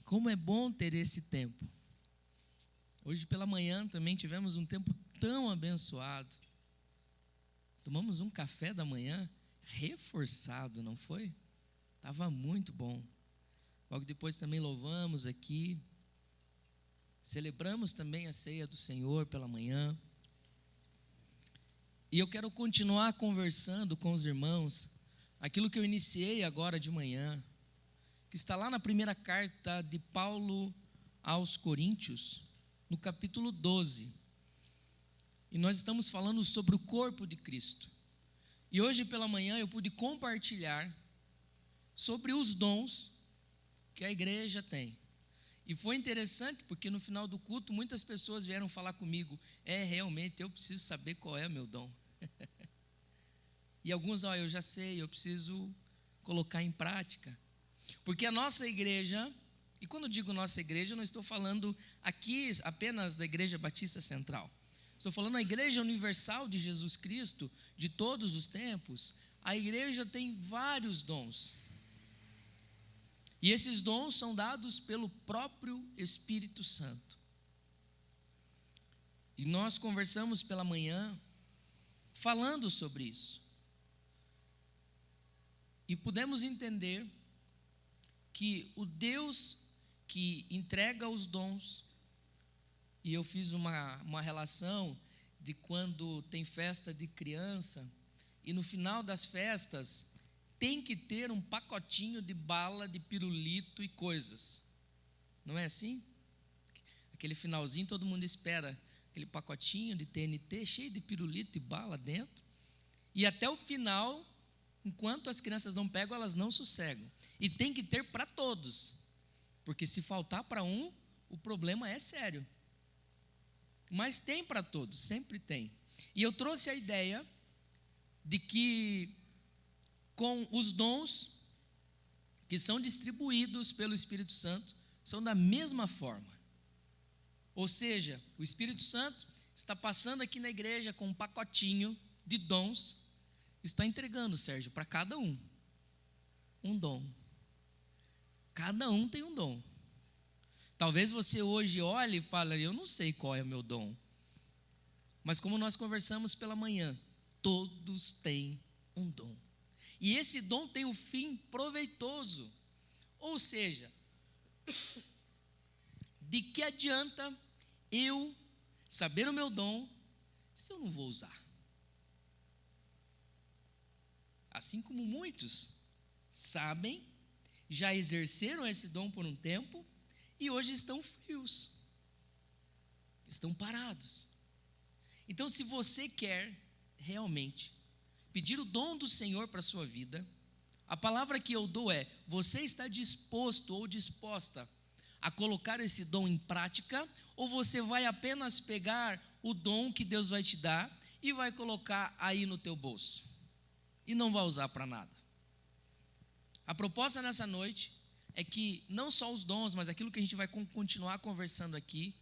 Como é bom ter esse tempo. Hoje pela manhã também tivemos um tempo tão abençoado. Tomamos um café da manhã reforçado, não foi? Estava muito bom. Logo depois também louvamos aqui. Celebramos também a ceia do Senhor pela manhã. E eu quero continuar conversando com os irmãos aquilo que eu iniciei agora de manhã, que está lá na primeira carta de Paulo aos Coríntios, no capítulo 12. E nós estamos falando sobre o corpo de Cristo. E hoje pela manhã eu pude compartilhar sobre os dons que a igreja tem. E foi interessante porque no final do culto muitas pessoas vieram falar comigo: realmente eu preciso saber qual é o meu dom. E alguns, eu já sei, eu preciso colocar em prática. Porque a nossa igreja, e quando eu digo nossa igreja, eu não estou falando aqui apenas da Igreja Batista Central. Estou falando da Igreja Universal de Jesus Cristo, de todos os tempos. A igreja tem vários dons. E esses dons são dados pelo próprio Espírito Santo. E nós conversamos pela manhã falando sobre isso. E pudemos entender que o Deus que entrega os dons, e eu fiz uma relação de quando tem festa de criança, e no final das festas tem que ter um pacotinho de bala, de pirulito e coisas. Não é assim? Aquele finalzinho todo mundo espera, aquele pacotinho de TNT cheio de pirulito e bala dentro. E até o final, enquanto as crianças não pegam, elas não sossegam. E tem que ter para todos. Porque se faltar para um, o problema é sério. Mas tem para todos, sempre tem. E eu trouxe a ideia de que com os dons que são distribuídos pelo Espírito Santo, são da mesma forma. Ou seja, o Espírito Santo está passando aqui na igreja com um pacotinho de dons, está entregando, Sérgio, para cada um dom. Cada um tem um dom. Talvez você hoje olhe e fale: eu não sei qual é o meu dom. Mas como nós conversamos pela manhã, todos têm um dom. E esse dom tem um fim proveitoso. Ou seja, de que adianta eu saber o meu dom se eu não vou usar? Assim como muitos sabem, já exerceram esse dom por um tempo e hoje estão frios, estão parados. Então, se você quer realmente pedir o dom do Senhor para a sua vida, a palavra que eu dou é: você está disposto ou disposta a colocar esse dom em prática, ou você vai apenas pegar o dom que Deus vai te dar e vai colocar aí no teu bolso e não vai usar para nada? A proposta nessa noite é que não só os dons, mas aquilo que a gente vai continuar conversando aqui,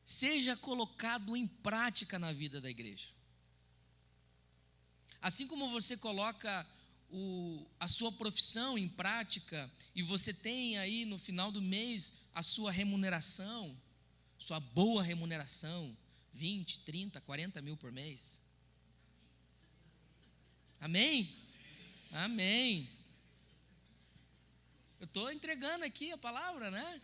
seja colocado em prática na vida da igreja. Assim como você coloca a sua profissão em prática e você tem aí no final do mês a sua remuneração, sua boa remuneração, 20, 30, 40 mil por mês. Amém? Amém. Eu estou entregando aqui a palavra, né?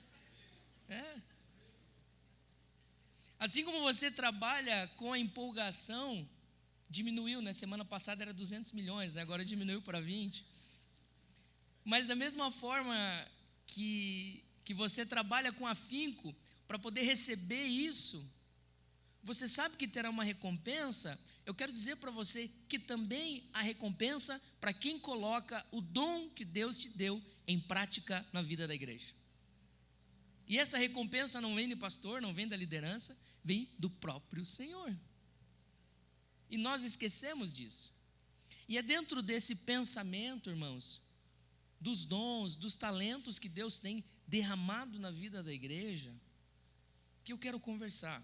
Assim como você trabalha com a empolgação, diminuiu, né? Semana passada era 200 milhões, né? Agora diminuiu para 20. Mas da mesma forma que você trabalha com afinco para poder receber isso, você sabe que terá uma recompensa. Eu quero dizer para você que também há recompensa para quem coloca o dom que Deus te deu em prática na vida da igreja. E essa recompensa não vem do pastor, não vem da liderança, vem do próprio Senhor. E nós esquecemos disso. E é dentro desse pensamento, irmãos, dos dons, dos talentos que Deus tem derramado na vida da igreja, que eu quero conversar.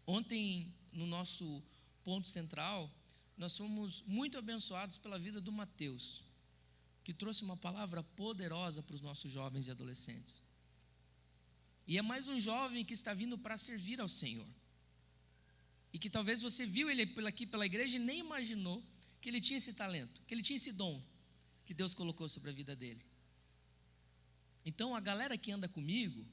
Ontem, no nosso ponto central, nós fomos muito abençoados pela vida do Mateus, que trouxe uma palavra poderosa para os nossos jovens e adolescentes. E é mais um jovem que está vindo para servir ao Senhor. E que talvez você viu ele aqui pela igreja e nem imaginou que ele tinha esse talento, que ele tinha esse dom que Deus colocou sobre a vida dele. Então a galera que anda comigo,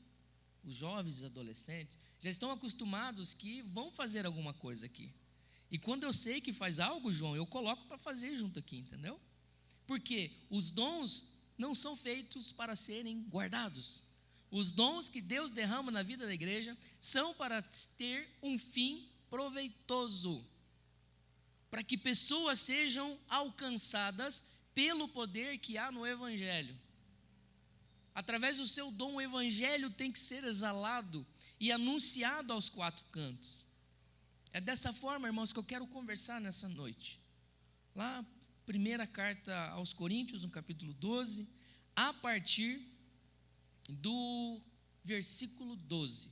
os jovens e adolescentes, já estão acostumados que vão fazer alguma coisa aqui. E quando eu sei que faz algo, João, eu coloco para fazer junto aqui, entendeu? Porque os dons não são feitos para serem guardados. Os dons que Deus derrama na vida da igreja são para ter um fim proveitoso, para que pessoas sejam alcançadas pelo poder que há no Evangelho. Através do seu dom, o Evangelho tem que ser exalado e anunciado aos quatro cantos. É dessa forma, irmãos, que eu quero conversar nessa noite. Lá, primeira carta aos Coríntios, no capítulo 12, a partir do versículo 12.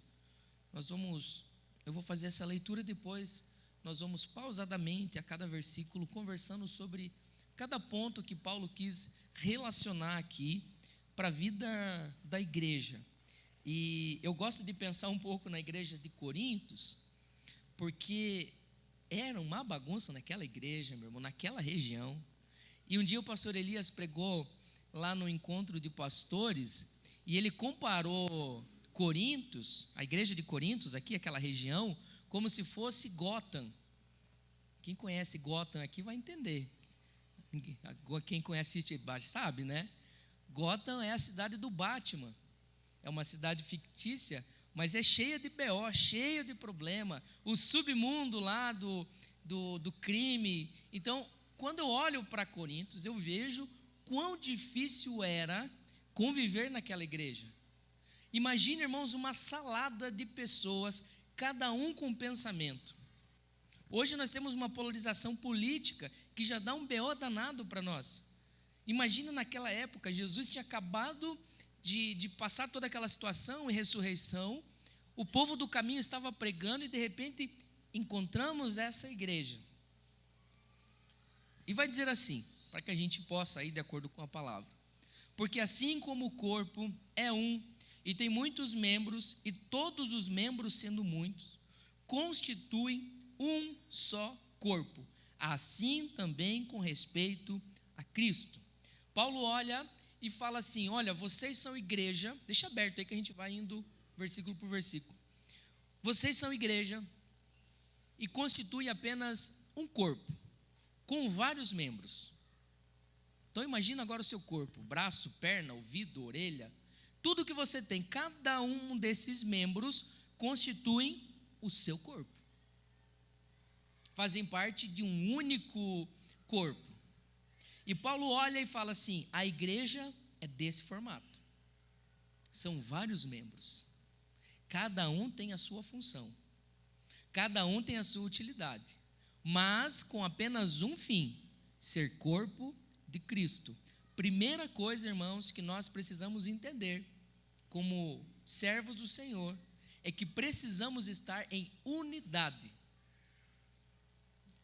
Eu vou fazer essa leitura e depois nós vamos pausadamente a cada versículo conversando sobre cada ponto que Paulo quis relacionar aqui para a vida da igreja. E eu gosto de pensar um pouco na igreja de Corintos, porque era uma bagunça naquela igreja, meu irmão, naquela região. E um dia o pastor Elias pregou lá no encontro de pastores, e ele comparou Corintos, a igreja de Corintos, aqui, aquela região, como se fosse Gotham. Quem conhece Gotham aqui vai entender. Quem conhece sabe, né? Gotham é a cidade do Batman. É uma cidade fictícia, mas é cheia de BO, cheia de problema. O submundo lá do crime. Então, quando eu olho para Corintos, eu vejo quão difícil era conviver naquela igreja. Imagine, irmãos, uma salada de pessoas, cada um com um pensamento. Hoje nós temos uma polarização política que já dá um BO danado para nós. Imagina naquela época, Jesus tinha acabado de passar toda aquela situação e ressurreição, o povo do caminho estava pregando e de repente encontramos essa igreja. E vai dizer assim, para que a gente possa ir de acordo com a palavra. Porque assim como o corpo é um e tem muitos membros, e todos os membros sendo muitos, constituem um só corpo. Assim também com respeito a Cristo. Paulo olha e fala assim, olha, vocês são igreja, deixa aberto aí que a gente vai indo versículo por versículo. Vocês são igreja e constituem apenas um corpo, com vários membros. Então imagina agora o seu corpo, braço, perna, ouvido, orelha, tudo que você tem, cada um desses membros constituem o seu corpo. Fazem parte de um único corpo. E Paulo olha e fala assim, a igreja é desse formato. São vários membros. Cada um tem a sua função. Cada um tem a sua utilidade. Mas com apenas um fim, ser corpo de Cristo. Primeira coisa, irmãos, que nós precisamos entender como servos do Senhor, é que precisamos estar em unidade.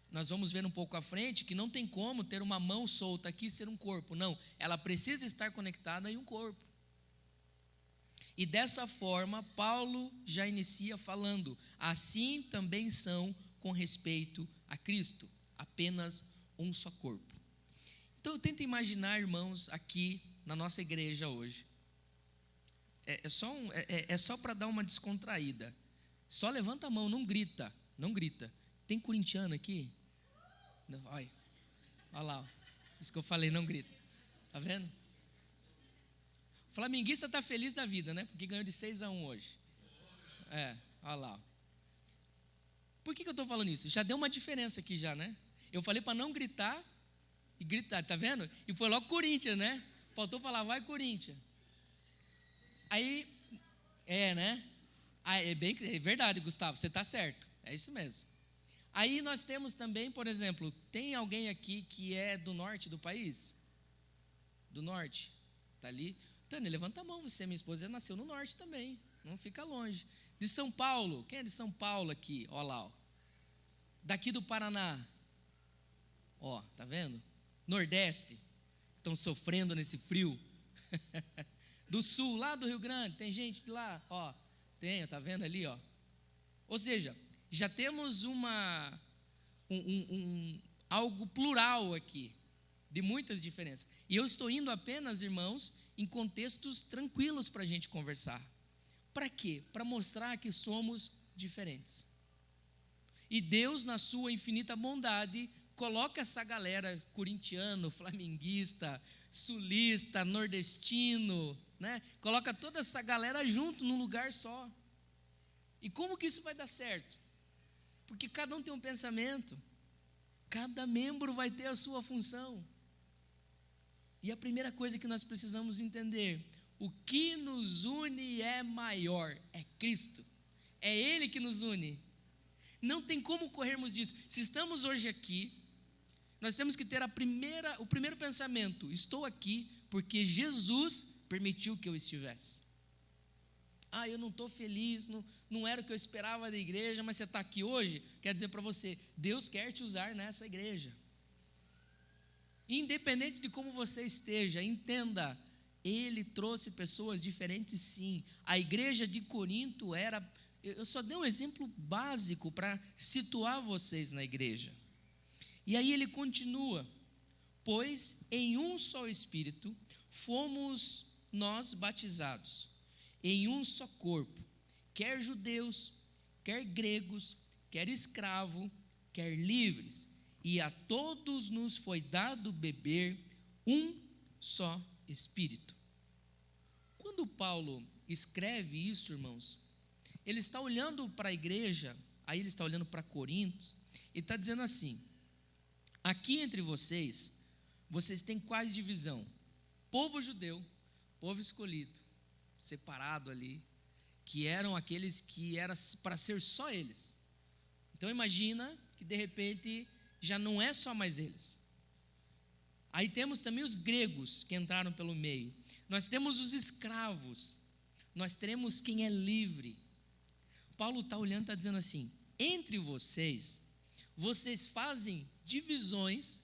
Nós vamos ver um pouco à frente que não tem como ter uma mão solta aqui e ser um corpo. Não, ela precisa estar conectada em um corpo. E dessa forma, Paulo já inicia falando, assim também são com respeito a Cristo, apenas um só corpo. Então, eu tento imaginar, irmãos, aqui na nossa igreja hoje, é só para dar uma descontraída. Só levanta a mão, não grita, não grita. Tem corintiano aqui? Não, olha lá, isso que eu falei, não grita. Tá vendo? O flamenguista está feliz da vida, né? Porque ganhou de 6-1 hoje. Olha lá. Por que eu estou falando isso? Já deu uma diferença aqui já, né? Eu falei para não gritar e gritar, tá vendo? E foi logo Corinthians, né? Faltou falar, vai Corinthians. Aí, né? É verdade, Gustavo, você está certo. É isso mesmo. Aí nós temos também, por exemplo, tem alguém aqui que é do norte do país? Do norte? Está ali? Tânia, levanta a mão, você, minha esposa, nasceu no norte também, não fica longe. De São Paulo, quem é de São Paulo aqui? Ó lá, ó. Daqui do Paraná, ó, tá vendo? Nordeste, estão sofrendo nesse frio. Do sul, lá do Rio Grande, tem gente de lá, ó. Tenho, está vendo ali, ó. Ou seja, já temos algo plural aqui, de muitas diferenças. E eu estou indo apenas, irmãos, em contextos tranquilos para a gente conversar. Para quê? Para mostrar que somos diferentes. E Deus, na sua infinita bondade, coloca essa galera, corintiano, flamenguista, sulista, nordestino, né? Coloca toda essa galera junto num lugar só. E como que isso vai dar certo? Porque cada um tem um pensamento, cada membro vai ter a sua função. E a primeira coisa que nós precisamos entender, o que nos une é maior, é Cristo. É Ele que nos une. Não tem como corrermos disso. Se estamos hoje aqui, nós temos que ter o primeiro pensamento: estou aqui porque Jesus permitiu que eu estivesse. Eu não estou feliz, não era o que eu esperava da igreja, mas você está aqui hoje, quer dizer para você, Deus quer te usar nessa igreja. Independente de como você esteja, entenda, Ele trouxe pessoas diferentes sim. A igreja de Corinto eu só dei um exemplo básico para situar vocês na igreja. E aí ele continua: pois em um só Espírito fomos nós batizados, em um só corpo, quer judeus, quer gregos, quer escravo, quer livres, e a todos nos foi dado beber um só Espírito. Quando Paulo escreve isso, irmãos, ele está olhando para a igreja, aí ele está olhando para Corinto, e está dizendo assim: aqui entre vocês têm quais divisão? Povo judeu, povo escolhido, separado ali, que eram aqueles que era para ser só eles. Então imagina que de repente já não é só mais eles. Aí temos também os gregos que entraram pelo meio. Nós temos os escravos. Nós teremos quem é livre. Paulo está olhando, está dizendo assim: entre vocês fazem divisões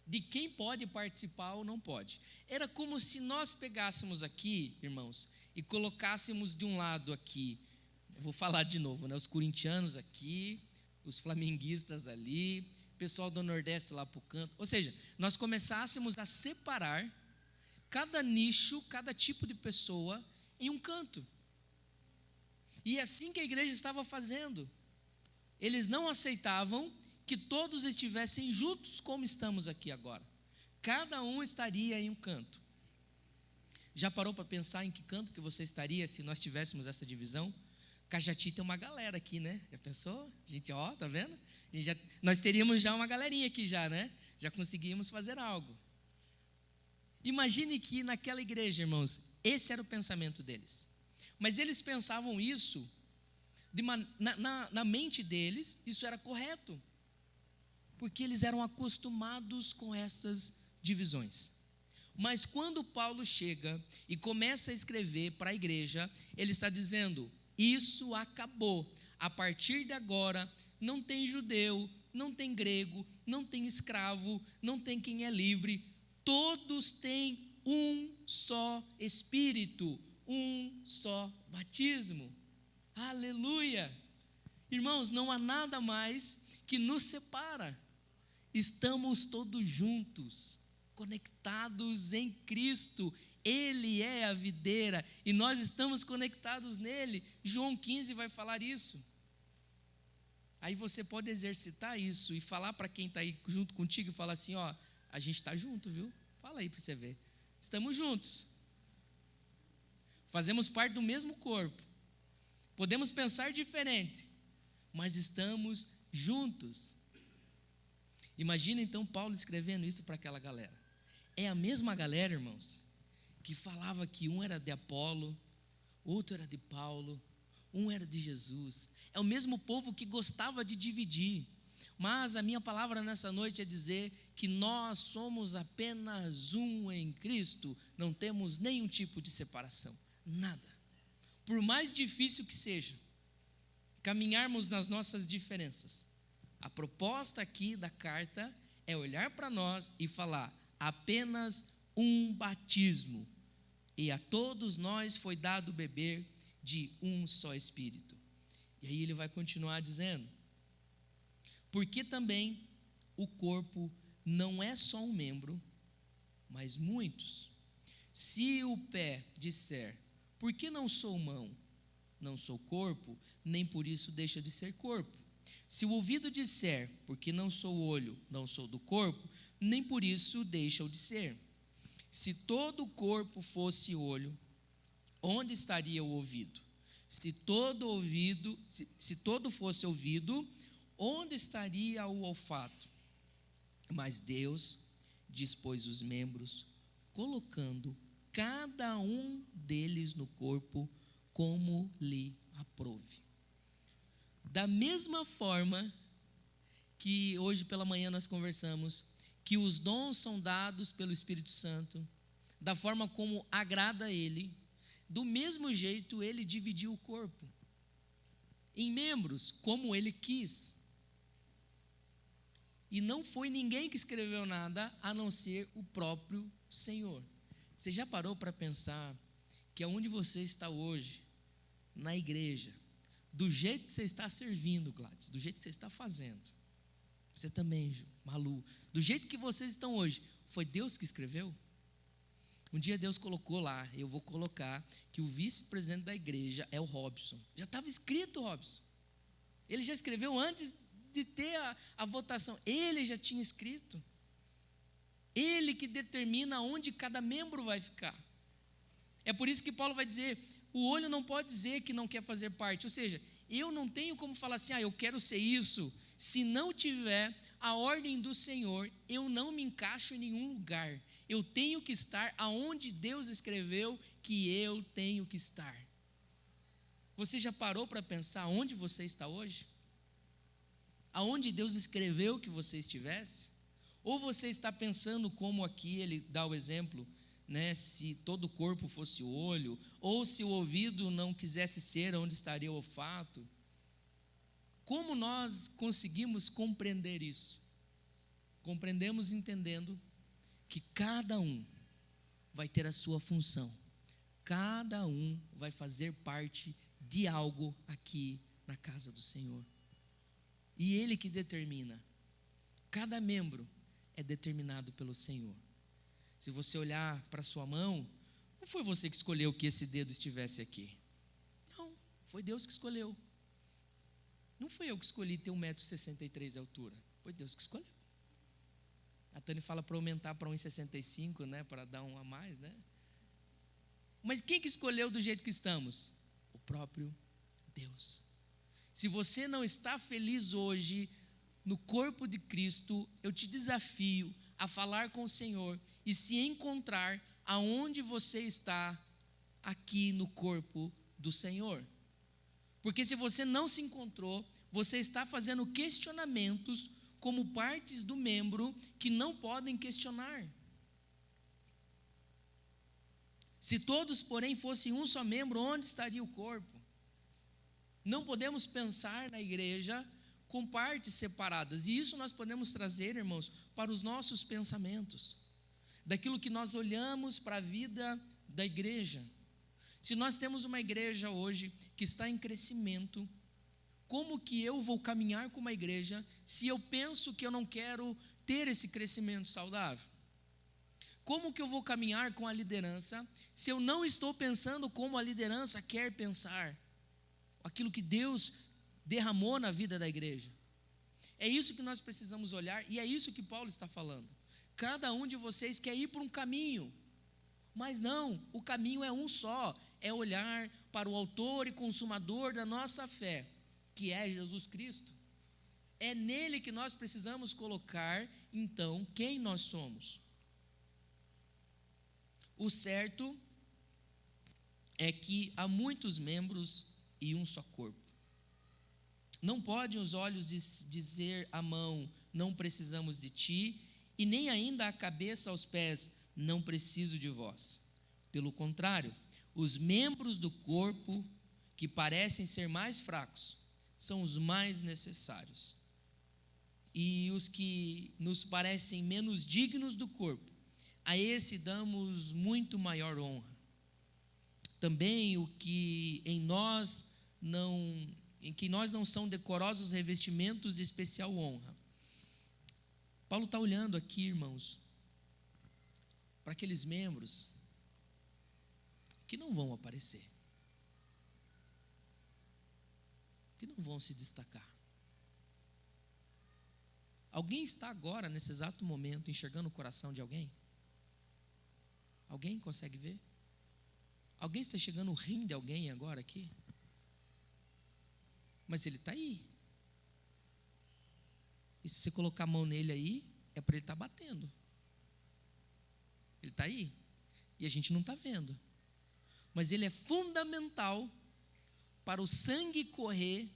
de quem pode participar ou não pode. Era como se nós pegássemos aqui, irmãos, e colocássemos de um lado aqui, vou falar de novo, né? Os corintianos aqui, os flamenguistas ali, pessoal do Nordeste lá para o canto. Ou seja, nós começássemos a separar cada nicho, cada tipo de pessoa em um canto. E é assim que a igreja estava fazendo. Eles não aceitavam que todos estivessem juntos como estamos aqui agora. Cada um estaria em um canto. Já parou para pensar em que canto que você estaria se nós tivéssemos essa divisão? Cajati tem uma galera aqui, né? Já pensou? Gente, tá vendo? Nós teríamos já uma galerinha aqui já, né? Já conseguimos fazer algo. Imagine que naquela igreja, irmãos, esse era o pensamento deles. Mas eles pensavam isso, na mente deles, isso era correto. Porque eles eram acostumados com essas divisões. Mas quando Paulo chega e começa a escrever para a igreja, ele está dizendo: isso acabou. A partir de agora, não tem judeu, não tem grego, não tem escravo, não tem quem é livre. Todos têm um só Espírito, um só batismo. Aleluia! Irmãos, não há nada mais que nos separa. Estamos todos juntos, conectados em Cristo. Ele é a videira e nós estamos conectados nele. João 15 vai falar isso. Aí você pode exercitar isso e falar para quem está aí junto contigo e falar assim: a gente está junto, viu? Fala aí para você ver. Estamos juntos. Fazemos parte do mesmo corpo. Podemos pensar diferente, mas estamos juntos. Imagina então Paulo escrevendo isso para aquela galera. É a mesma galera, irmãos, que falava que um era de Apolo, outro era de Paulo, um era de Jesus. É o mesmo povo que gostava de dividir. Mas a minha palavra nessa noite é dizer que nós somos apenas um em Cristo. Não temos nenhum tipo de separação, nada. Por mais difícil que seja caminharmos nas nossas diferenças, a proposta aqui da carta é olhar para nós e falar: apenas um batismo, e a todos nós foi dado beber de um só Espírito. E aí ele vai continuar dizendo: porque também o corpo não é só um membro, mas muitos. Se o pé disser, por que não sou mão, não sou corpo, nem por isso deixa de ser corpo. Se o ouvido disser, porque não sou olho, não sou do corpo, nem por isso deixa de ser. Se todo o corpo fosse olho, onde estaria o ouvido? Se todo fosse ouvido, onde estaria o olfato? Mas Deus dispôs os membros, colocando cada um deles no corpo como lhe aprouve. Da mesma forma que hoje pela manhã nós conversamos, que os dons são dados pelo Espírito Santo, da forma como agrada a Ele, do mesmo jeito Ele dividiu o corpo em membros, como Ele quis. E não foi ninguém que escreveu nada, a não ser o próprio Senhor. Você já parou para pensar que aonde você está hoje, na igreja, do jeito que você está servindo, Gladys, do jeito que você está fazendo, você também, Malu, do jeito que vocês estão hoje, foi Deus que escreveu? Um dia Deus colocou lá, eu vou colocar, que o vice-presidente da igreja é o Robson. Já estava escrito, Robson. Ele já escreveu antes de ter a votação. Ele já tinha escrito. Ele que determina onde cada membro vai ficar. É por isso que Paulo vai dizer, o olho não pode dizer que não quer fazer parte. Ou seja, eu não tenho como falar assim, eu quero ser isso. Se não tiver a ordem do Senhor, eu não me encaixo em nenhum lugar. Eu tenho que estar aonde Deus escreveu que eu tenho que estar. Você já parou para pensar onde você está hoje? Aonde Deus escreveu que você estivesse? Ou você está pensando como aqui ele dá o exemplo, né, se todo o corpo fosse olho, ou se o ouvido não quisesse ser, onde estaria o olfato? Como nós conseguimos compreender isso? Compreendemos entendendo que cada um vai ter a sua função, cada um vai fazer parte de algo aqui na casa do Senhor. E Ele que determina. Cada membro é determinado pelo Senhor. Se você olhar para a sua mão, não foi você que escolheu que esse dedo estivesse aqui. Não, foi Deus que escolheu. Não fui eu que escolhi ter 1,63 m de altura. Foi Deus que escolheu. A Tânia fala para aumentar para 1,65 m, né, para dar um a mais, né? Mas quem que escolheu do jeito que estamos? O próprio Deus. Se você não está feliz hoje no corpo de Cristo, eu te desafio a falar com o Senhor e se encontrar aonde você está aqui no corpo do Senhor. Porque se você não se encontrou, você está fazendo questionamentos como partes do membro que não podem questionar. Se todos, porém, fossem um só membro, onde estaria o corpo? Não podemos pensar na igreja com partes separadas. E isso nós podemos trazer, irmãos, para os nossos pensamentos. Daquilo que nós olhamos para a vida da igreja. Se nós temos uma igreja hoje que está em crescimento, como que eu vou caminhar com uma igreja se eu penso que eu não quero ter esse crescimento saudável? Como que eu vou caminhar com a liderança se eu não estou pensando como a liderança quer pensar? Aquilo que Deus derramou na vida da igreja. É isso que nós precisamos olhar e é isso que Paulo está falando. Cada um de vocês quer ir por um caminho, mas não, o caminho é um só, é olhar para o autor e consumador da nossa fé, que é Jesus Cristo. É nele que nós precisamos colocar, então, quem nós somos. O certo é que há muitos membros e um só corpo. Não podem os olhos dizer à mão, não precisamos de ti, e nem ainda a cabeça aos pés, não preciso de vós. Pelo contrário, os membros do corpo que parecem ser mais fracos são os mais necessários. E os que nos parecem menos dignos do corpo, a esse damos muito maior honra. também o que em que nós não são decorosos revestimentos de especial honra. Paulo está olhando aqui, irmãos, para aqueles membros que não vão aparecer, que não vão se destacar. Alguém está agora, nesse exato momento, enxergando o coração de alguém? Alguém consegue ver? Alguém está chegando o rim de alguém agora aqui? Mas ele está aí. E se você colocar a mão nele aí, é para ele estar batendo. Ele está aí. E a gente não está vendo. Mas ele é fundamental para o sangue correr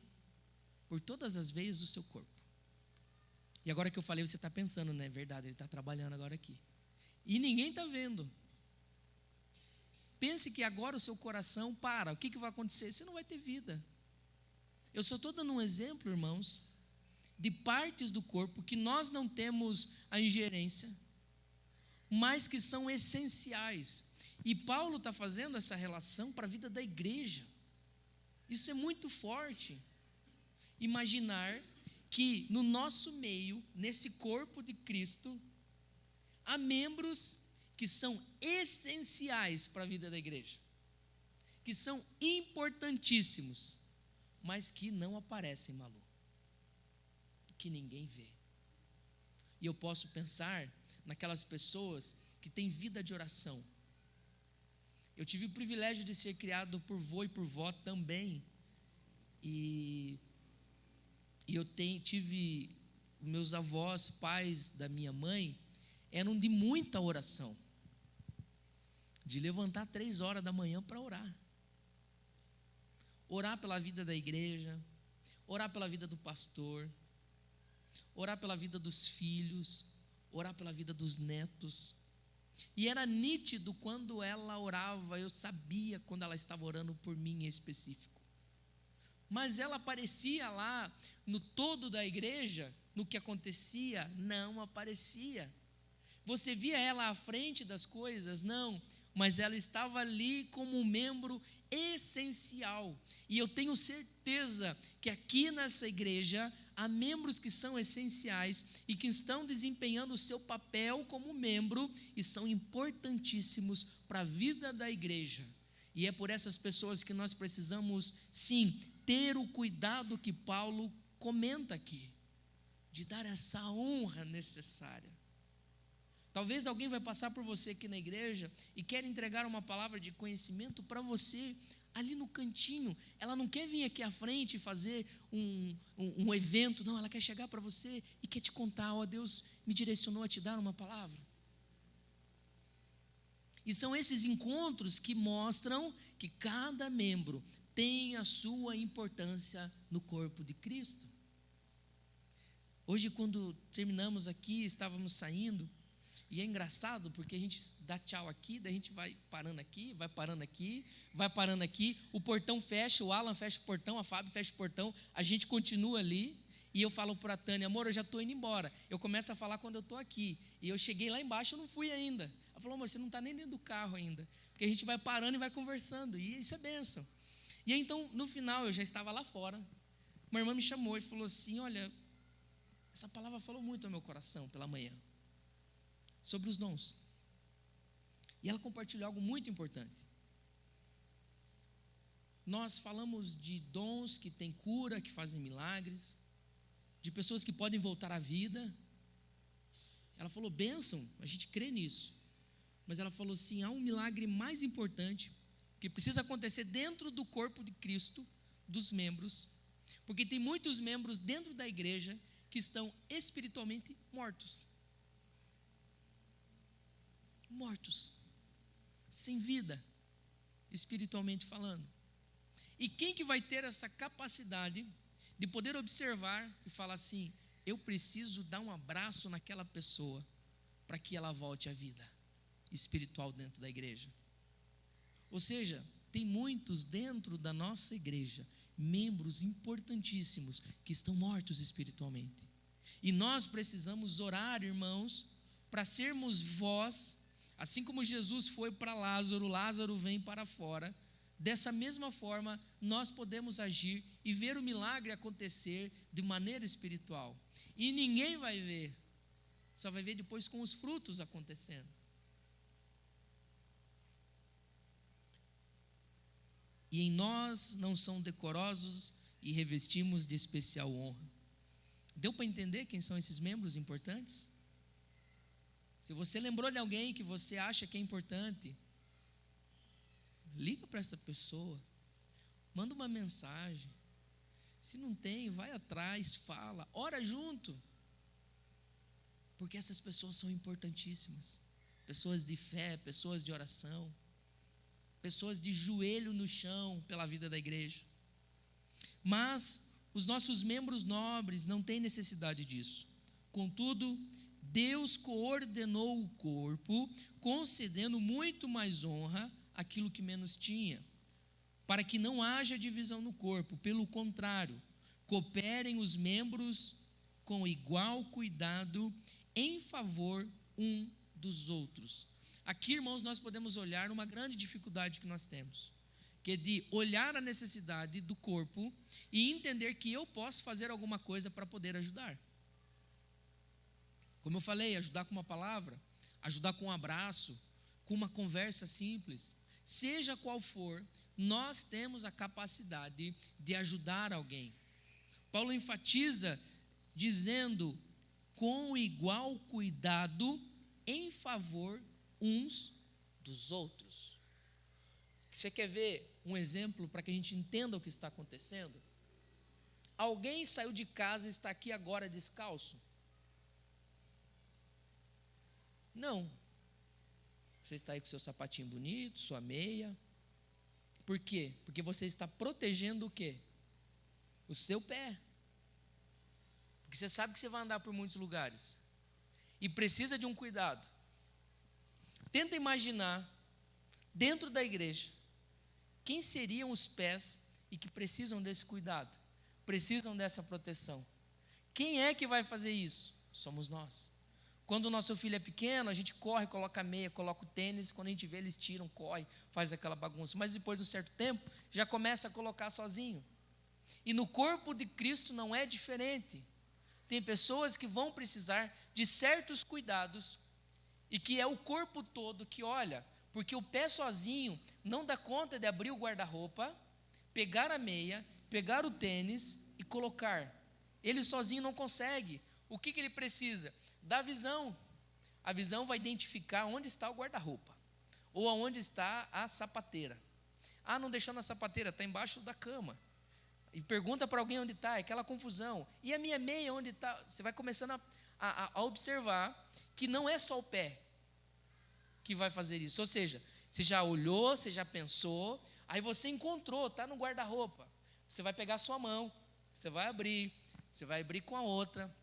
por todas as veias do seu corpo. E agora que eu falei, você está pensando, né? É verdade, ele está trabalhando agora aqui. E ninguém está vendo. Pense que agora o seu coração para. O que vai acontecer? Você não vai ter vida. Eu só estou dando um exemplo, irmãos, de partes do corpo que nós não temos a ingerência, mas que são essenciais. E Paulo está fazendo essa relação para a vida da igreja. Isso é muito forte. Imaginar que no nosso meio, nesse corpo de Cristo, há membros que são essenciais para a vida da igreja, que são importantíssimos, mas que não aparecem, Malu, que ninguém vê. E eu posso pensar naquelas pessoas que têm vida de oração. Eu tive o privilégio de ser criado por vô e por vó também, e eu tive meus avós, pais da minha mãe, eram de muita oração, de levantar 3 horas da manhã para orar pela vida da igreja, orar pela vida do pastor, orar pela vida dos filhos, orar pela vida dos netos. E era nítido quando ela orava, eu sabia quando ela estava orando por mim em específico. Mas ela aparecia lá no todo da igreja, no que acontecia, não aparecia. Você via ela à frente das coisas? Não, mas ela estava ali como um membro essencial. E eu tenho certeza que aqui nessa igreja há membros que são essenciais e que estão desempenhando o seu papel como membro e são importantíssimos para a vida da igreja. E é por essas pessoas que nós precisamos, sim, ter o cuidado que Paulo comenta aqui, de dar essa honra necessária. Talvez alguém vai passar por você aqui na igreja e quer entregar uma palavra de conhecimento para você ali no cantinho. Ela não quer vir aqui à frente e fazer um evento, não, ela quer chegar para você e quer te contar, Deus me direcionou a te dar uma palavra. E são esses encontros que mostram que cada membro tem a sua importância no corpo de Cristo. Hoje, quando terminamos aqui, estávamos saindo, e é engraçado porque a gente dá tchau aqui, daí a gente vai parando aqui, vai parando aqui, vai parando aqui, o portão fecha, o Alan fecha o portão, a Fábio fecha o portão, a gente continua ali, e eu falo para a Tânia, amor, eu já estou indo embora. Eu começo a falar quando eu estou aqui, e eu cheguei lá embaixo, eu não fui ainda. Ela falou, amor, você não está nem dentro do carro ainda, porque a gente vai parando e vai conversando, e isso é bênção. E aí, então, no final, eu já estava lá fora, uma irmã me chamou e falou assim, olha, essa palavra falou muito ao meu coração pela manhã, sobre os dons. E ela compartilhou algo muito importante. Nós falamos de dons que têm cura, que fazem milagres, de pessoas que podem voltar à vida. Ela falou, bênção, a gente crê nisso. Mas ela falou assim, há um milagre mais importante, que precisa acontecer dentro do corpo de Cristo, dos membros, porque tem muitos membros dentro da igreja que estão espiritualmente mortos, sem vida, espiritualmente falando. E quem que vai ter essa capacidade de poder observar e falar assim, eu preciso dar um abraço naquela pessoa para que ela volte à vida espiritual dentro da igreja? Ou seja, tem muitos dentro da nossa igreja, membros importantíssimos que estão mortos espiritualmente. E nós precisamos orar, irmãos, para sermos voz. Assim como Jesus foi para Lázaro, Lázaro vem para fora, dessa mesma forma, nós podemos agir e ver o milagre acontecer de maneira espiritual. E ninguém vai ver, só vai ver depois com os frutos acontecendo. E em nós não são decorosos e revestimos de especial honra. Deu para entender quem são esses membros importantes? Se você lembrou de alguém que você acha que é importante, liga para essa pessoa, manda uma mensagem. Se não tem, vai atrás, fala, ora junto. Porque essas pessoas são importantíssimas. Pessoas de fé, pessoas de oração, pessoas de joelho no chão pela vida da igreja. Mas os nossos membros nobres não têm necessidade disso. Contudo, Deus coordenou o corpo, concedendo muito mais honra àquilo que menos tinha, para que não haja divisão no corpo. Pelo contrário, cooperem os membros com igual cuidado em favor um dos outros. Aqui, irmãos, nós podemos olhar uma grande dificuldade que nós temos, que é de olhar a necessidade do corpo e entender que eu posso fazer alguma coisa para poder ajudar. Como eu falei, ajudar com uma palavra, ajudar com um abraço, com uma conversa simples. Seja qual for, nós temos a capacidade de ajudar alguém. Paulo enfatiza dizendo, com igual cuidado em favor uns dos outros. Você quer ver um exemplo para que a gente entenda o que está acontecendo? Alguém saiu de casa e está aqui agora descalço? Não. Você está aí com seu sapatinho bonito, sua meia. Por quê? Porque você está protegendo o quê? O seu pé. Porque você sabe que você vai andar por muitos lugares e precisa de um cuidado. Tenta imaginar, dentro da igreja, quem seriam os pés e que precisam desse cuidado, precisam dessa proteção. Quem é que vai fazer isso? Somos nós. Quando o nosso filho é pequeno, a gente corre, coloca a meia, coloca o tênis, quando a gente vê, eles tiram, corre, faz aquela bagunça. Mas depois de um certo tempo, já começa a colocar sozinho. E no corpo de Cristo não é diferente. Tem pessoas que vão precisar de certos cuidados e que é o corpo todo que olha, porque o pé sozinho não dá conta de abrir o guarda-roupa, pegar a meia, pegar o tênis e colocar. Ele sozinho não consegue. O que ele precisa? Da visão. A visão vai identificar onde está o guarda-roupa ou aonde está a sapateira. Ah, não deixou na sapateira, está embaixo da cama. E pergunta para alguém onde está, é aquela confusão. E a minha meia, onde está? Você vai começando a observar que não é só o pé que vai fazer isso. Ou seja, você já olhou, você já pensou, aí você encontrou, está no guarda-roupa. Você vai pegar a sua mão, você vai abrir com a outra,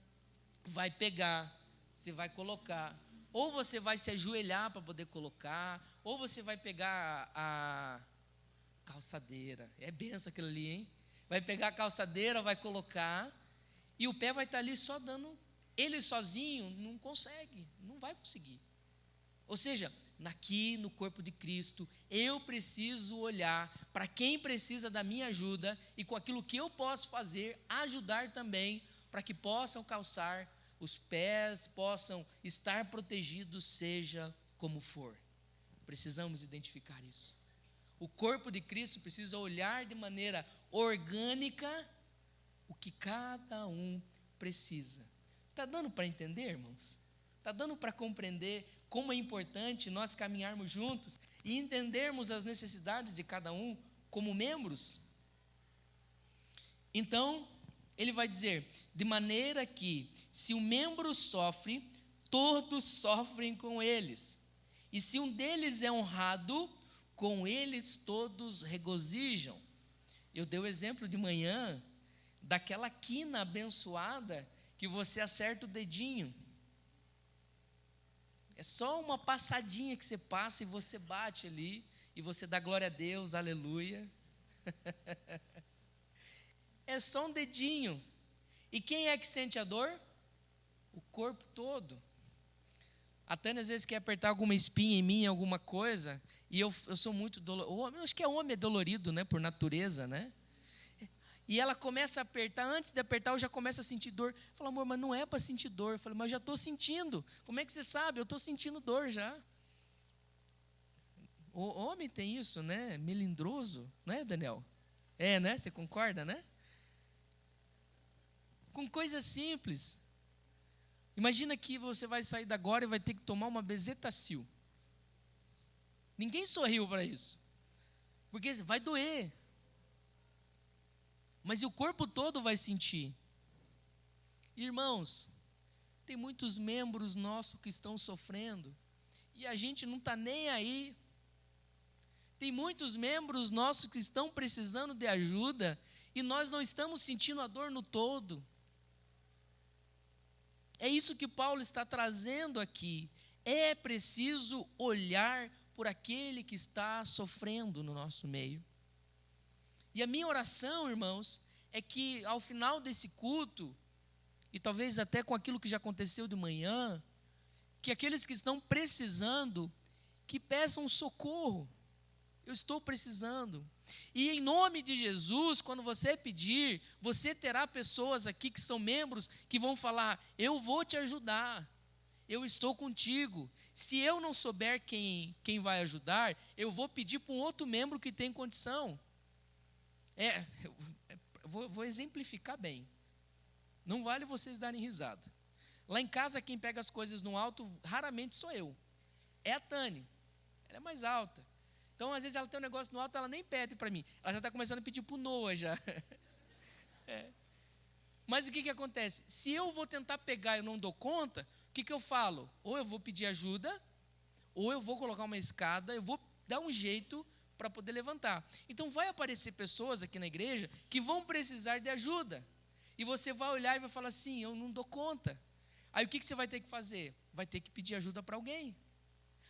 vai pegar, você vai colocar. Ou você vai se ajoelhar para poder colocar, ou você vai pegar a calçadeira. É benção aquilo ali, hein? Vai pegar a calçadeira, vai colocar, e o pé vai estar ali só dando. Ele sozinho não consegue, não vai conseguir. Ou seja, aqui no corpo de Cristo, eu preciso olhar para quem precisa da minha ajuda e com aquilo que eu posso fazer, ajudar também, para que possam calçar os pés, possam estar protegidos, seja como for. Precisamos identificar isso. O corpo de Cristo precisa olhar de maneira orgânica o que cada um precisa. Está dando para entender, irmãos? Está dando para compreender como é importante nós caminharmos juntos e entendermos as necessidades de cada um como membros? Então, ele vai dizer, de maneira que, se um membro sofre, todos sofrem com eles. E se um deles é honrado, com eles todos regozijam. Eu dei o exemplo de manhã daquela quina abençoada que você acerta o dedinho. É só uma passadinha que você passa e você bate ali e você dá glória a Deus, aleluia. É só um dedinho. E quem é que sente a dor? O corpo todo. A Tânia às vezes quer apertar alguma espinha em mim, alguma coisa, e eu sou muito dolorido. Acho que homem é dolorido, né, por natureza, né? E ela começa a apertar, antes de apertar eu já começo a sentir dor. Fala, amor, mas não é para sentir dor. Eu falo, mas eu já estou sentindo. Como é que você sabe? Eu estou sentindo dor já. O homem tem isso, né? Melindroso, né, Daniel? É, né? Você concorda, né? Com coisas simples. Imagina que você vai sair da agora e vai ter que tomar uma Bezetacil. Ninguém sorriu para isso. Porque vai doer. Mas o corpo todo vai sentir. Irmãos, tem muitos membros nossos que estão sofrendo. E a gente não está nem aí. Tem muitos membros nossos que estão precisando de ajuda. E nós não estamos sentindo a dor no todo. É isso que Paulo está trazendo aqui. É preciso olhar por aquele que está sofrendo no nosso meio. E a minha oração, irmãos, é que ao final desse culto, e talvez até com aquilo que já aconteceu de manhã, que aqueles que estão precisando, que peçam socorro. Eu estou precisando. E em nome de Jesus, quando você pedir, você terá pessoas aqui que são membros que vão falar, eu vou te ajudar, eu estou contigo. Se eu não souber quem vai ajudar, eu vou pedir para um outro membro que tem condição. Vou exemplificar bem. Não vale vocês darem risada. Lá em casa, quem pega as coisas no alto, raramente sou eu. É a Tânia. Ela é mais alta. Então, às vezes, ela tem um negócio no alto, ela nem pede para mim. Ela já está começando a pedir para o Noah já. Mas o que acontece? Se eu vou tentar pegar e eu não dou conta, o que eu falo? Ou eu vou pedir ajuda, ou eu vou colocar uma escada, eu vou dar um jeito para poder levantar. Então, vai aparecer pessoas aqui na igreja que vão precisar de ajuda. E você vai olhar e vai falar assim, eu não dou conta. Aí, o que você vai ter que fazer? Vai ter que pedir ajuda para alguém.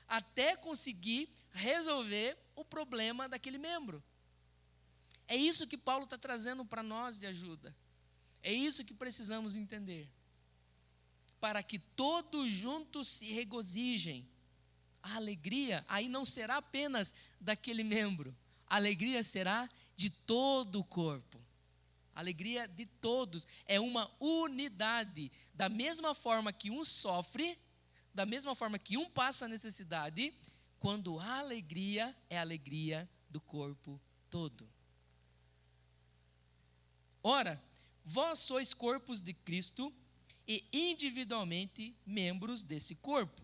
Até conseguir resolver o problema daquele membro. É isso que Paulo está trazendo para nós de ajuda. É isso que precisamos entender. Para que todos juntos se regozijem. A alegria aí não será apenas daquele membro. A alegria será de todo o corpo. A alegria de todos. É uma unidade. Da mesma forma que um sofre, da mesma forma que um passa necessidade, quando há alegria, é a alegria do corpo todo. Ora, vós sois corpos de Cristo e individualmente membros desse corpo.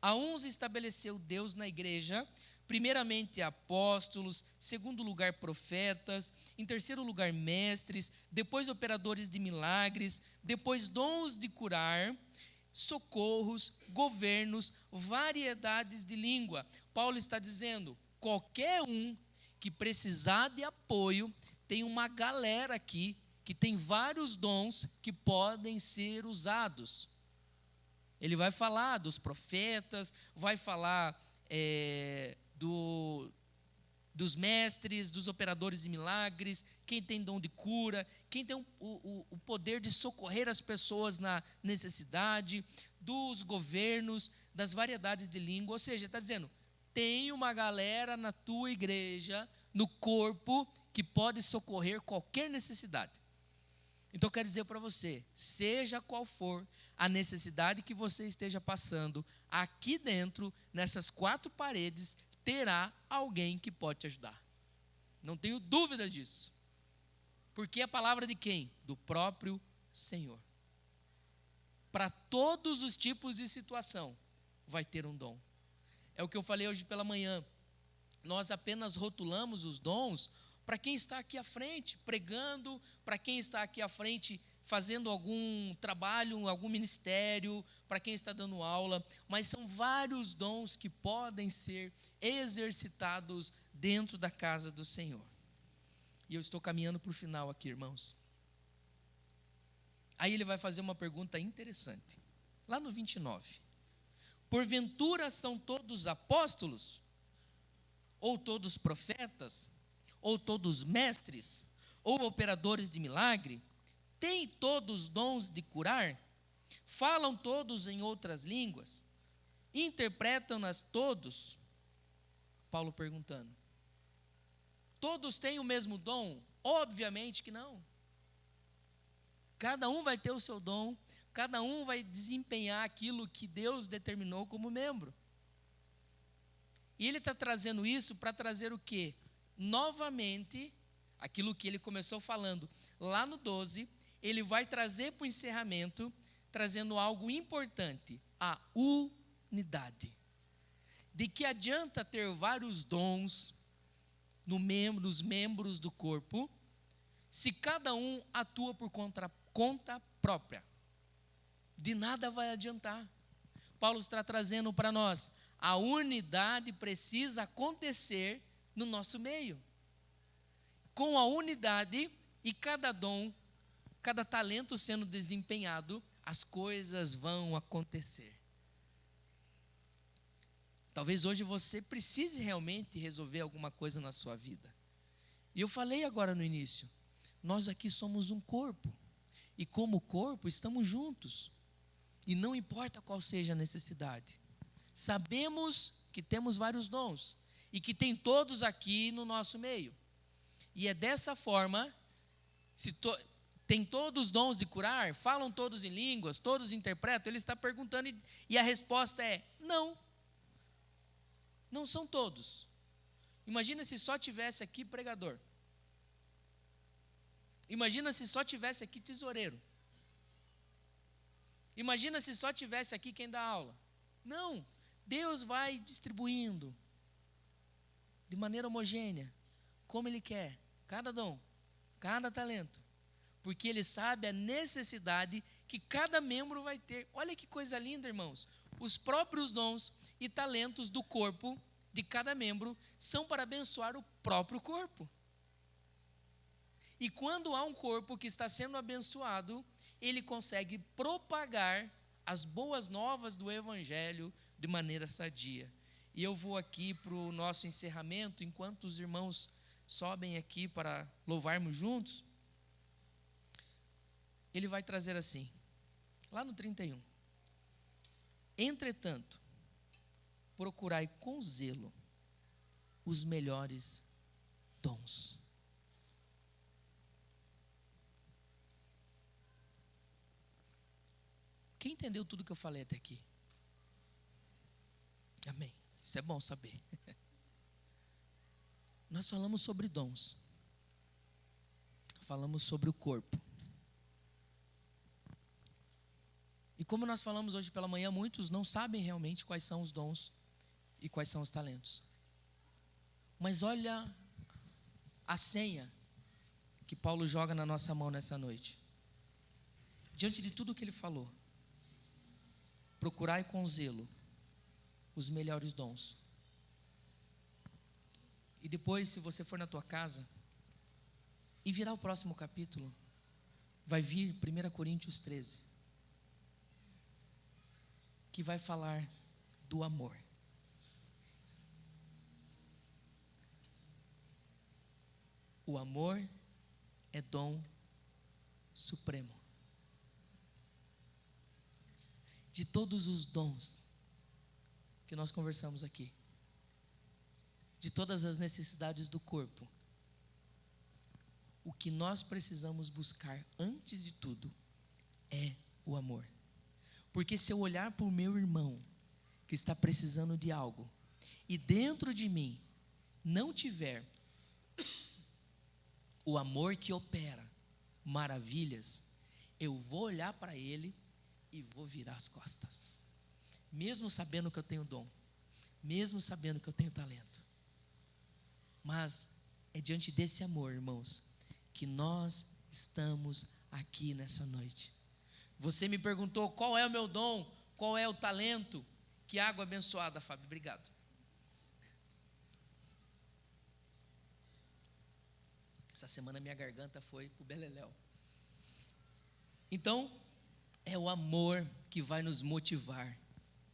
A uns estabeleceu Deus na igreja, primeiramente apóstolos, segundo lugar profetas, em terceiro lugar mestres, depois operadores de milagres, depois dons de curar, socorros, governos, variedades de língua. Paulo está dizendo, qualquer um que precisar de apoio, tem uma galera aqui que tem vários dons que podem ser usados. Ele vai falar dos profetas, vai falar dos mestres, dos operadores de milagres, quem tem dom de cura, quem tem o poder de socorrer as pessoas na necessidade, dos governos, das variedades de língua. Ou seja, está dizendo, tem uma galera na tua igreja, no corpo, que pode socorrer qualquer necessidade. Então, eu quero dizer para você, seja qual for a necessidade que você esteja passando, aqui dentro, nessas 4 paredes, terá alguém que pode te ajudar. Não tenho dúvidas disso. Porque a palavra de quem? Do próprio Senhor. Para todos os tipos de situação, vai ter um dom. É o que eu falei hoje pela manhã. Nós apenas rotulamos os dons para quem está aqui à frente, pregando, para quem está aqui à frente, fazendo algum trabalho, algum ministério, para quem está dando aula, mas são vários dons que podem ser exercitados dentro da casa do Senhor. E eu estou caminhando para o final aqui, irmãos. Aí ele vai fazer uma pergunta interessante, lá no 29. Porventura são todos apóstolos? Ou todos profetas? Ou todos mestres? Ou operadores de milagre? Têm todos dons de curar? Falam todos em outras línguas? Interpretam-nas todos? Paulo perguntando. Todos têm o mesmo dom? Obviamente que não. Cada um vai ter o seu dom, cada um vai desempenhar aquilo que Deus determinou como membro. E ele está trazendo isso para trazer o quê? Novamente, aquilo que ele começou falando lá no 12, ele vai trazer para o encerramento, trazendo algo importante, a unidade. De que adianta ter vários dons nos membros do corpo, se cada um atua por conta própria? De nada vai adiantar. Paulo está trazendo para nós, a unidade precisa acontecer no nosso meio. Com a unidade e cada dom, cada talento sendo desempenhado, as coisas vão acontecer. Talvez hoje você precise realmente resolver alguma coisa na sua vida. E eu falei agora no início, nós aqui somos um corpo. E como corpo estamos juntos. E não importa qual seja a necessidade. Sabemos que temos vários dons. E que tem todos aqui no nosso meio. E é dessa forma, tem todos os dons de curar, falam todos em línguas, todos interpretam, ele está perguntando e a resposta é não. Não são todos. Imagina se só tivesse aqui pregador. Imagina se só tivesse aqui tesoureiro. Imagina se só tivesse aqui quem dá aula. Não, Deus vai distribuindo de maneira homogênea, como Ele quer, cada dom, cada talento, porque Ele sabe a necessidade que cada membro vai ter. Olha que coisa linda, irmãos. Os próprios dons e talentos do corpo, de cada membro, são para abençoar o próprio corpo. E quando há um corpo que está sendo abençoado, ele consegue propagar as boas novas do Evangelho de maneira sadia. E eu vou aqui para o nosso encerramento, enquanto os irmãos sobem aqui para louvarmos juntos. Ele vai trazer assim, lá no 31. Entretanto, procurai com zelo os melhores dons. Quem entendeu tudo que eu falei até aqui? Amém. Isso é bom saber. Nós falamos sobre dons. Falamos sobre o corpo. E como nós falamos hoje pela manhã, muitos não sabem realmente quais são os dons e quais são os talentos. Mas olha a senha que Paulo joga na nossa mão nessa noite. Diante de tudo que ele falou, procurai com zelo os melhores dons. E depois, se você for na tua casa e virar o próximo capítulo, vai vir 1 Coríntios 13, que vai falar do amor. O amor é dom supremo. De todos os dons que nós conversamos aqui, de todas as necessidades do corpo, o que nós precisamos buscar antes de tudo é o amor. Porque se eu olhar para o meu irmão que está precisando de algo e dentro de mim não tiver o amor que opera maravilhas, eu vou olhar para ele e vou virar as costas, mesmo sabendo que eu tenho dom, mesmo sabendo que eu tenho talento. Mas é diante desse amor, irmãos, que nós estamos aqui nessa noite. Você me perguntou qual é o meu dom, qual é o talento. Que água abençoada, Fábio, obrigado. Essa semana minha garganta foi pro beleléu. Então, é o amor que vai nos motivar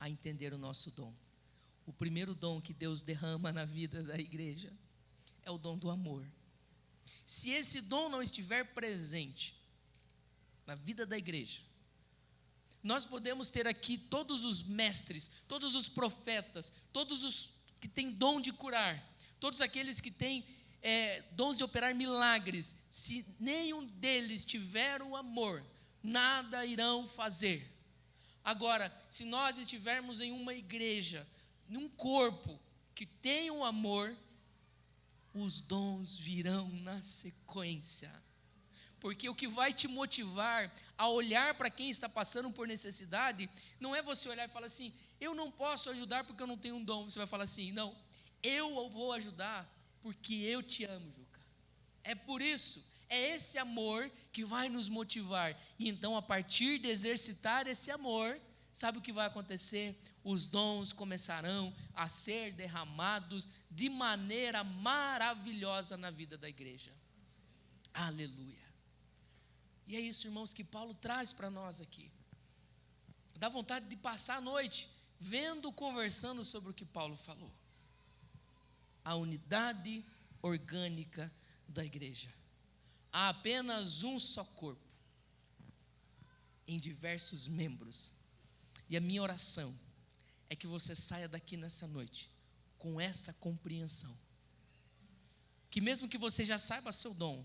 a entender o nosso dom. O primeiro dom que Deus derrama na vida da igreja é o dom do amor. Se esse dom não estiver presente na vida da igreja, Nós podemos ter aqui todos os mestres, todos os profetas, todos os que têm dom de curar, todos aqueles que têm dons de operar milagres. Se nenhum deles tiver o amor, nada irão fazer. Agora, se nós estivermos em uma igreja, num corpo que tem o amor, os dons virão na sequência. Porque o que vai te motivar a olhar para quem está passando por necessidade, não é você olhar e falar assim, eu não posso ajudar porque eu não tenho um dom. Você vai falar assim, não, eu vou ajudar porque eu te amo, Juca. É por isso, é esse amor que vai nos motivar. E então, a partir de exercitar esse amor, sabe o que vai acontecer? Os dons começarão a ser derramados de maneira maravilhosa na vida da igreja. Aleluia. E é isso, irmãos, que Paulo traz para nós aqui. Dá vontade de passar a noite vendo, conversando sobre o que Paulo falou. A unidade orgânica da igreja. Há apenas um só corpo, em diversos membros. E a minha oração é que você saia daqui nessa noite com essa compreensão. Que mesmo que você já saiba seu dom,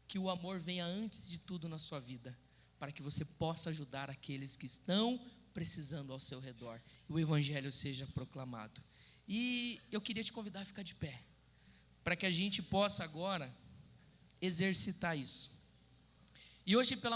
que o amor venha antes de tudo na sua vida, para que você possa ajudar aqueles que estão precisando ao seu redor, e o evangelho seja proclamado. E eu queria te convidar a ficar de pé, para que a gente possa agora exercitar isso. E hoje pela